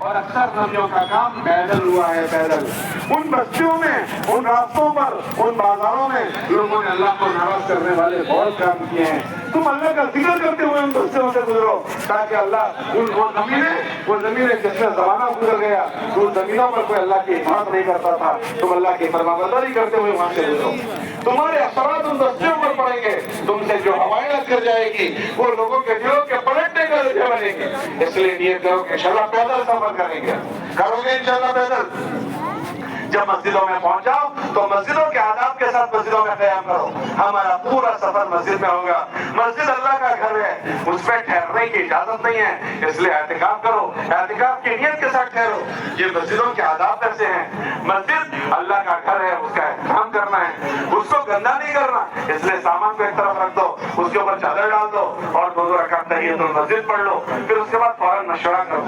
اور اکثر نبیوں کا کام پیدل ہوا ہے، پیدل ان بستیوں میں، ان راستوں پر، ان بازاروں میں لوگوں نے اللہ کو ناراض کرنے والے بہت کام کیے ہیں۔ تم اللہ کا ذکر کرتے ہوئے ان بستیوں سے گزرو تاکہ اللہ وہ زمینیں جس میں زمانہ گزر گیا ان زمینوں پر کوئی اللہ کی اطاعت نہیں کرتا تھا، تم اللہ کی فرمانبرداری کرتے ہوئے وہاں سے گزرو۔ تمہارے اثرات ان بستیوں پر پڑیں گے، تم سے جو ہوائیں لگ کر جائے گی وہ لوگوں کے دلوں کے پلٹنے کا ذریعہ بنے گی۔ اس لیے نیت کرو کہ انشاءاللہ پیدل سفر کریں گے، کرو گے انشاءاللہ پیدل۔ جب مسجدوں میں پہنچاؤ تو مسجدوں کے آداب کے ساتھ مسجدوں میں قیام کرو۔ ہمارا پورا سفر مسجد میں ہوگا۔ مسجد اللہ کا گھر ہے، اس پہ ٹھہرنے کی اجازت نہیں ہے، اس لیے اعتکاف کرو، اعتکاف کی نیت کے ساتھ ٹھہرو۔ یہ مسجدوں کے آداب ایسے ہیں۔ مسجد اللہ کا گھر ہے، اس کا احترام کرنا ہے، اس کو گندا نہیں کرنا، اس لیے سامان کو ایک طرف رکھ دو، اس کے اوپر چادر ڈال دو اور 2 رکعت تحیۃ المسجد پڑھ لو۔ پھر اس کے بعد فوراً مشورہ کرو۔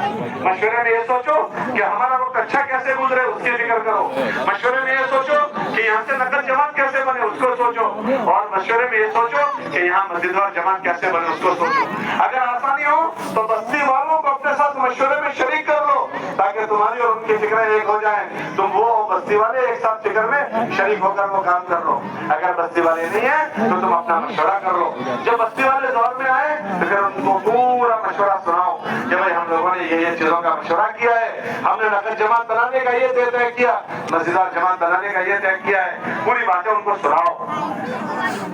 مشورے میں یہ سوچو کہ ہمارا وقت اچھا کیسے گزرے، اس کی فکر کرو۔ مشورے میں یہ سوچو کہ یہاں سے نقل جماعت کیسے بنے، اس کو سوچو۔ اور مشورے میں یہ سوچو کہ یہاں مسجد اور جماعت کیسے بنے، اس کو سوچو۔ اگر آسانی ہو تو بستی والوں کو اپنے ساتھ مشورے میں شریک کر لو تاکہ تمہاری اور ان کی فکریں ایک ہو جائیں، تم وہ بستی والے ایک ساتھ فکر میں شریک ہو کر وہ کام کر لو۔ اگر بستی والے نہیں ہیں تو تم اپنا مشورہ کر لو۔ جب بستی والے دور میں آئے تو پھر ان کو پورا مشورہ سناؤ کہ بھائی ہم لوگوں نے یہ چیزوں کا مشورہ کیا ہے، ہم نے نقل جماعت بنانے کا یہ طے کیا، مسجد اور جماعت بنانے کا یہ طے کیا ہے، پوری باتیں ان کو سناؤ۔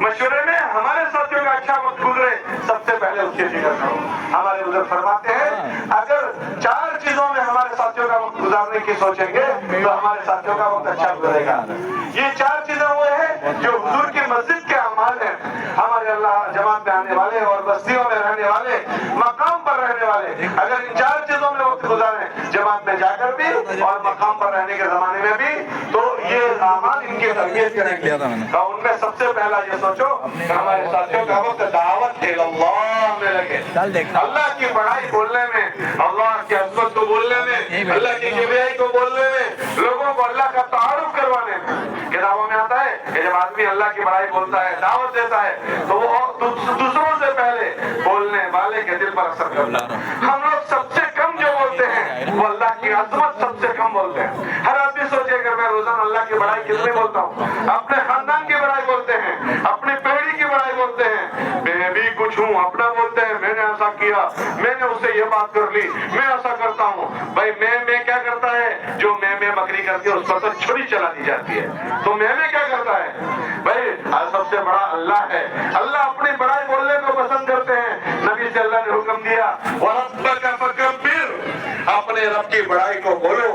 مشورے میں ہمارے ساتھیوں کا اچھا وقت گزرے، سب سے پہلے اس کی فکر کرو۔ ہمارے بزرگ فرماتے ہیں اگر 4 چیزوں میں ہمارے ساتھیوں کا وقت گزارنے کی سوچیں گے تو ہمارے ساتھیوں کا وقت اچھا گزرے گا۔ یہ 4 چیزیں وہ ہیں جو حضور کی مسجد کے اعمال ہیں۔ ہمارے اللہ جماعت میں آنے والے اور بستیوں میں رہنے والے، مقام پر رہنے والے اگر ان 4 چیزوں میں وقت گزاریں، جماعت میں جا کر بھی اور مقام پر رہنے کے زمانے میں بھی، تو یہ اعمال ان کی تربیت کریں گے۔ اور ان میں سب سے پہلا یہ سوچو کہ ہمارے ساتھیوں کا وقت دعوت اللہ میں لگے، اللہ کی بڑائی بولنے میں، اللہ کی عظمت کو بولنے میں، اللہ کی کبریائی کو بولنے میں، لوگوں کو اللہ کا تعارف کروانے میں۔ کتابوں میں آتا ہے کہ جب آدمی اللہ کی بڑائی بولتا ہے، دعوت دیتا ہے تو وہ دوسروں سے پہلے بولنے والے کے دل پر اثر کرتا ہے۔ ہم لوگ سب سے کم جو بولتے ہیں وہ اللہ کی عظمت سب سے کم بولتے ہیں۔ ہر آدمی سوچے کہ میں روزانہ اللہ کی بڑائی کتنی بولتا ہوں، اپنے خاندان کی بڑائی بولتے ہیں، اپنی پیڑھی کی بڑائی بولتے ہیں، میں بھی کچھ ہوں اپنا بولتے ہیں، میں نے ایسا کیا، میں نے اس سے یہ بات کر لی، میں ایسا کرتا ہوں۔ بھائی میں کیا کرتا ہے؟ جو میں بکری کرتی ہے اس پر تو چھری چلا دی جاتی ہے، تو میں کیا کرتا ہے؟ بھائی سب سے بڑا اللہ ہے، اللہ اپنی بڑائی بولنے کو پسند کرتے ہیں۔ نبی سے اللہ نے حکم دیا وَرَبَّكَ فَكَبِّرْ، اپنے رب کی بڑائی کو بولو۔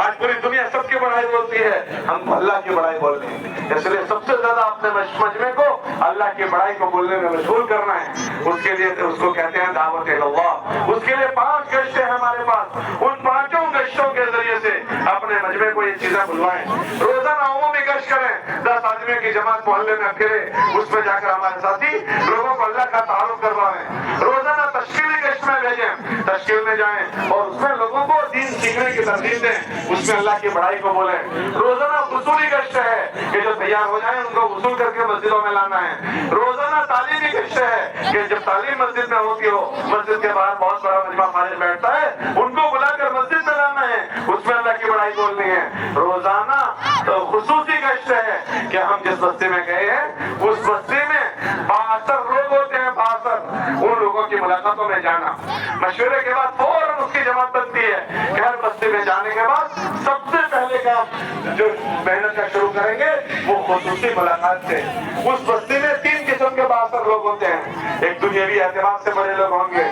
آج پوری دنیا سب کی بڑائی بولتی ہے، ہم اللہ کی بڑائی بولتے ہیں۔ اس لیے سب سے زیادہ اپنے مجمع کو اللہ کی بڑائی کو بولنے میں مشغول کرنا ہے۔ اس کے لیے اس کو کہتے ہیں دعوت اللہ۔ اس کے لیے 5 گشتیں ہمارے پاس، ان 5 گشتوں کے ذریعے سے اپنے مجمع کو یہ چیزیں بلوائیں۔ روزانہ عمومی گشت کریں، 10 آدمیوں کی جماعت محلے میں پھرے، اس میں جا کر ہمارے ساتھی لوگوں کو اللہ کا تعارف کروائیں۔ روزانہ تشکیلی گشت میں بھیجیں، تشکیل میں جائیں اور اس میں لوگوں کو دین سیکھنے کی ترغیب دیں، اس میں اللہ کی بڑائی کو بولیں۔ روزانہ غسولی گشت ہے کہ جو تیار ہو جائیں ان کو غسل کر کے مسجدوں میں لانا ہے۔ روزانہ تعلیمی گشت ہے کہ جب تعلیم مسجد میں ہوتی ہو، مسجد کے باہر بہت بڑا مجمع فارغ بیٹھتا ہے، ان کو بلا کر مسجد میں لانا ہے، اس میں اللہ کی بڑائی بولنی ہے۔ روزانہ خصوصی گشت ہے کہ ہم جس بستی میں گئے ہیں اس بستی میں 62 لوگ ہوتے ہیں، 62 ان لوگوں کی ملاقاتوں میں جانا۔ مشورے کے بعد فوراً اس کی جماعت بنتی ہے کہ ہر بستی میں جانے کے بعد سب سے پہلے کام جو محنت کا شروع کریں گے وہ خصوصی ملاقات سے۔ اس بستی میں 3 قسم کے 62 لوگ ہوتے ہیں، ایک دنیاوی اعتبار سے بڑے لوگ ہوں گے،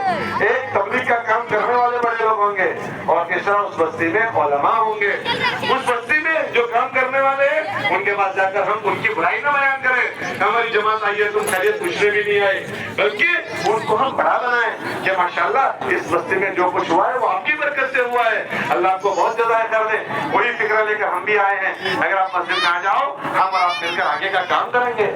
ایک تبلیغ کا کام کرنے والے بڑے لوگ ہوں گے، اور تیسرا اس بستی میں علماء ہوں گے۔ اس بستی میں جو کام کرنے والے ہیں ان کے پاس جا کر ہم ان کی برائی نہ بیان کریں، ہماری جماعت آئی ہے تم خیریت پوچھنے بھی نہیں آئے، بلکہ ان کو ہم بڑا بنائیں کہ ماشاءاللہ اس بستی میں جو کچھ ہوا ہے وہ آپ کی برکت سے ہوا ہے، اللہ آپ کو بہت جزائے خیر دے۔ وہی فکر لے کر ہم بھی آئے ہیں، اگر آپ مسجد میں آ جاؤ ہم اور آپ مل کر آگے کا کام کریں گے۔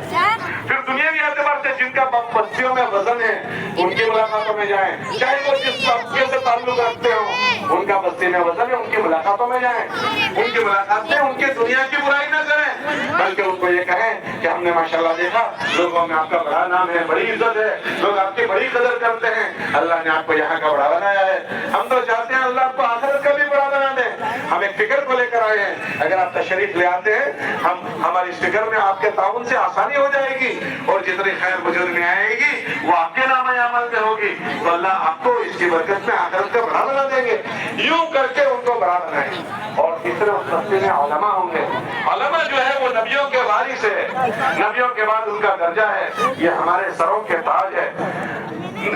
پھر دنیاوی اعتبار سے جن کا بستیوں میں وزن ہے ان کی ملاقاتوں میں جائیں، چاہے وہ جس طبقے سے تعلق رکھتے ہوں، ان کا بستی میں وزن ہے ان کی ملاقاتوں میں جائیں۔ ان کی ملاقات سے ان کی دنیا کی برائی نہ کریں، بلکہ ان کو یہ کہیں کہ ہم نے ماشاءاللہ دیکھا لوگوں میں آپ کا بڑا نام ہے، بڑی عزت ہے، لوگ آپ کی بڑی قدر کرتے ہیں، اللہ نے آپ کو یہاں کا بڑا بنایا ہے، ہم تو چاہتے ہیں اللہ آپ کو آخرت کا بھی ایک فکر کو لے کر آئے ہیں، اگر آپ تشریف لے آتے ہیں ہماری اس فکر میں آپ کے تعاون سے آسانی ہو جائے گی، اور جتنی خیر وجود میں آئے گی وہ آپ کے نام عمل میں ہوگی، تو اللہ آپ کو اس کی برکت میں آخرت کا بڑا بنا دیں گے۔ یوں کر کے ان کو بڑا بنائیں۔ اور تیسرے اس رستے میں علماء ہوں گے۔ علماء جو ہے وہ نبیوں کے وارث ہے، نبیوں کے بعد ان کا درجہ ہے، یہ ہمارے سروں کے تاج ہے۔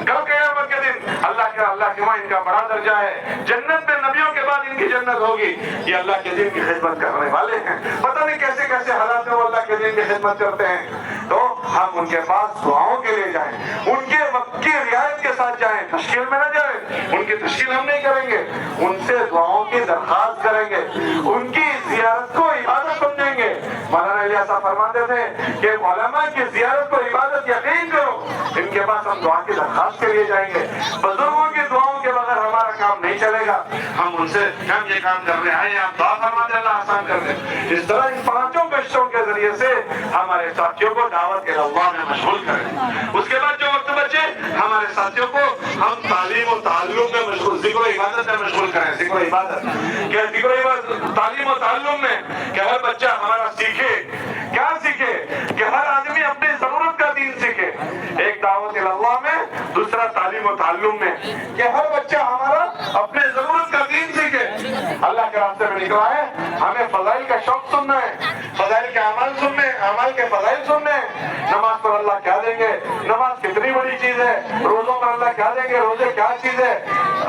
کل قیامت کے دن اللہ کے وہاں ان کا بڑا درجہ ہے، جنت میں نبیوں کے بعد ان کی جنت ہوگی۔ یہ اللہ کے دین کی خدمت کرنے والے ہیں، پتہ نہیں کیسے کیسے حالات میں وہ اللہ کے دین کی خدمت کرتے ہیں، تو ہم ان کے پاس دعاؤں کے لیے جائیں، ان کے وقت کی رعایت کے ساتھ جائیں، تشکیل میں نہ جائیں، ان کی تشکیل ہم نہیں کریں گے، ان سے دعاؤں کی درخواست کریں گے، ان کی زیارت کو عبادت سمجھیں گے۔ مولانا الیاس صاحب فرماتے تھے کہ علماء کی زیارت کو عبادت یقین کرو، ان کے پاس ہم دعا کی درخواست کے لیے جائیں گے۔ بزرگوں کی دعاؤں کے بغیر ہمارا کام نہیں چلے گا، ہم ان سے ہم یہ کام کر رہے ہیں، آپ دعا فرما دیں اللہ آسان کر دیں۔ اس طرح ان 5 کشتوں کے ذریعے سے ہمارے ساتھیوں کو دعوت اللہ میں مشغول کریں۔ اس کے بعد جو وقت بچے ہمارے ساتھیوں کو ہم تعلیم و تعلم میں مشغول، ذکر و عبادت میں مشغول کریں۔ ذکر و عبادت کہ ذکر و عبادت، تعلیم و تعلم میں کہ ہر بچہ ہمارا سیکھے، کیا سیکھے کہ ہر آدمی اپنی ضرورت کا دین سیکھے، ایک دعوت اللہ میں، دوسرا تعلیم و تعلم میں، کہ ہر بچہ ہمارا اپنے ضرورت کا دین سیکھے۔ اللہ کے راستے میں نکلا ہے، ہمیں فضائل کا شوق سننا ہے، فضائل کے اعمال سننے، اعمال کے فضائل سننے ہیں۔ نماز پر اللہ کیا دیں گے، نماز کتنی بڑی چیز ہے، روزوں پر اللہ کیا دیں گے، روزے کیا چیز ہے،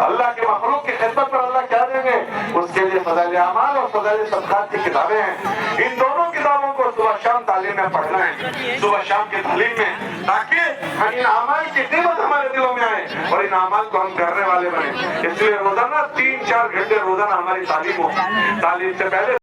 اللہ کے مخلوق کی خدمت پر اللہ کیا دیں گے، اس کے لیے فضائل اعمال اور فضائل صدقات کی کتابیں ہیں۔ ان دونوں کتابوں کو صبح شام تعلیم میں پڑھنا ہے، صبح شام کی تعلیم میں، تاکہ ان اعمال کی قیمت ہمارے دلوں میں آئے اور ان اعمال کو ہم کرنے والے بنے۔ اس لیے روزانہ 3-4 گھنٹے روزانہ ہماری تعلیم ہو، تعلیم سے پہلے